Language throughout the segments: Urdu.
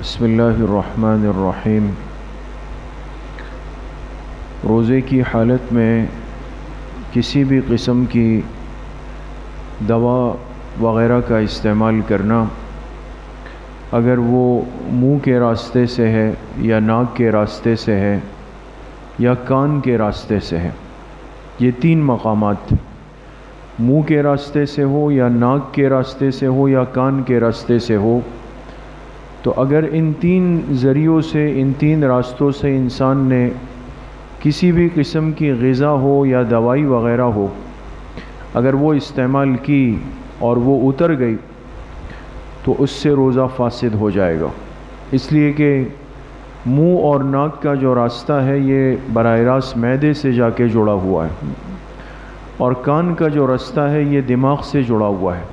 بسم اللہ الرحمن الرحیم۔ روزے کی حالت میں کسی بھی قسم کی دوا وغیرہ کا استعمال کرنا، اگر وہ منہ کے راستے سے ہے یا ناک کے راستے سے ہے یا کان کے راستے سے ہے، یہ تین مقامات منہ کے راستے سے ہو یا ناک کے راستے سے ہو یا کان کے راستے سے ہو، تو اگر ان تین ذریعوں سے، ان تین راستوں سے انسان نے کسی بھی قسم کی غذا ہو یا دوائی وغیرہ ہو، اگر وہ استعمال کی اور وہ اتر گئی تو اس سے روزہ فاسد ہو جائے گا، اس لیے کہ منہ اور ناک کا جو راستہ ہے یہ براہ راست معدے سے جا کے جڑا ہوا ہے، اور کان کا جو راستہ ہے یہ دماغ سے جڑا ہوا ہے۔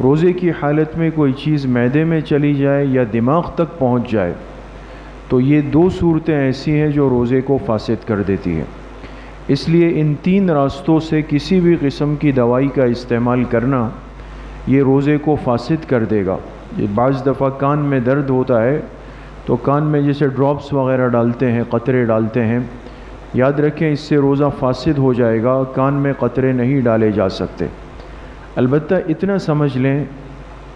روزے کی حالت میں کوئی چیز معدے میں چلی جائے یا دماغ تک پہنچ جائے تو یہ دو صورتیں ایسی ہیں جو روزے کو فاسد کر دیتی ہیں۔ اس لیے ان تین راستوں سے کسی بھی قسم کی دوائی کا استعمال کرنا یہ روزے کو فاسد کر دے گا۔ بعض دفعہ کان میں درد ہوتا ہے تو کان میں جیسے ڈراپس وغیرہ ڈالتے ہیں، قطرے ڈالتے ہیں، یاد رکھیں اس سے روزہ فاسد ہو جائے گا، کان میں قطرے نہیں ڈالے جا سکتے۔ البتہ اتنا سمجھ لیں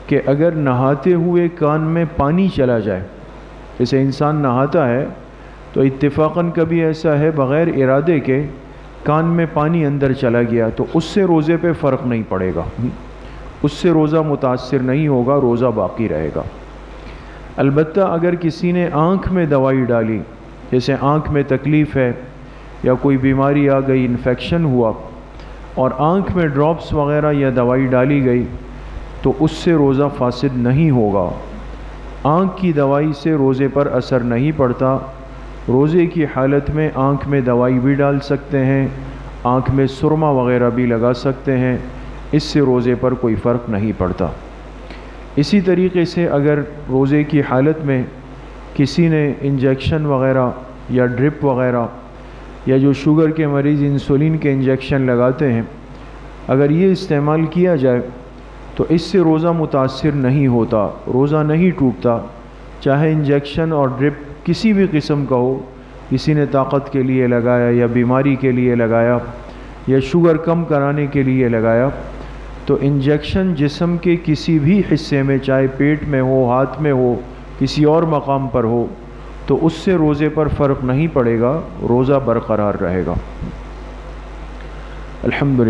کہ اگر نہاتے ہوئے کان میں پانی چلا جائے، جیسے انسان نہاتا ہے تو اتفاقاً کبھی ایسا ہے بغیر ارادے کے کان میں پانی اندر چلا گیا تو اس سے روزے پہ فرق نہیں پڑے گا، اس سے روزہ متاثر نہیں ہوگا، روزہ باقی رہے گا۔ البتہ اگر کسی نے آنکھ میں دوائی ڈالی، جیسے آنکھ میں تکلیف ہے یا کوئی بیماری آ گئی، انفیکشن ہوا، اور آنکھ میں ڈراپس وغیرہ یا دوائی ڈالی گئی تو اس سے روزہ فاسد نہیں ہوگا۔ آنکھ کی دوائی سے روزے پر اثر نہیں پڑتا۔ روزے کی حالت میں آنکھ میں دوائی بھی ڈال سکتے ہیں، آنکھ میں سرما وغیرہ بھی لگا سکتے ہیں، اس سے روزے پر کوئی فرق نہیں پڑتا۔ اسی طریقے سے اگر روزے کی حالت میں کسی نے انجیکشن وغیرہ یا ڈرپ وغیرہ یا جو شوگر کے مریض انسولین کے انجیکشن لگاتے ہیں، اگر یہ استعمال کیا جائے تو اس سے روزہ متاثر نہیں ہوتا، روزہ نہیں ٹوٹتا، چاہے انجیکشن اور ڈرپ کسی بھی قسم کا ہو، کسی نے طاقت کے لیے لگایا یا بیماری کے لیے لگایا یا شوگر کم کرانے کے لیے لگایا، تو انجیکشن جسم کے کسی بھی حصے میں، چاہے پیٹ میں ہو، ہاتھ میں ہو، کسی اور مقام پر ہو، تو اس سے روزے پر فرق نہیں پڑے گا، روزہ برقرار رہے گا۔ الحمدللہ۔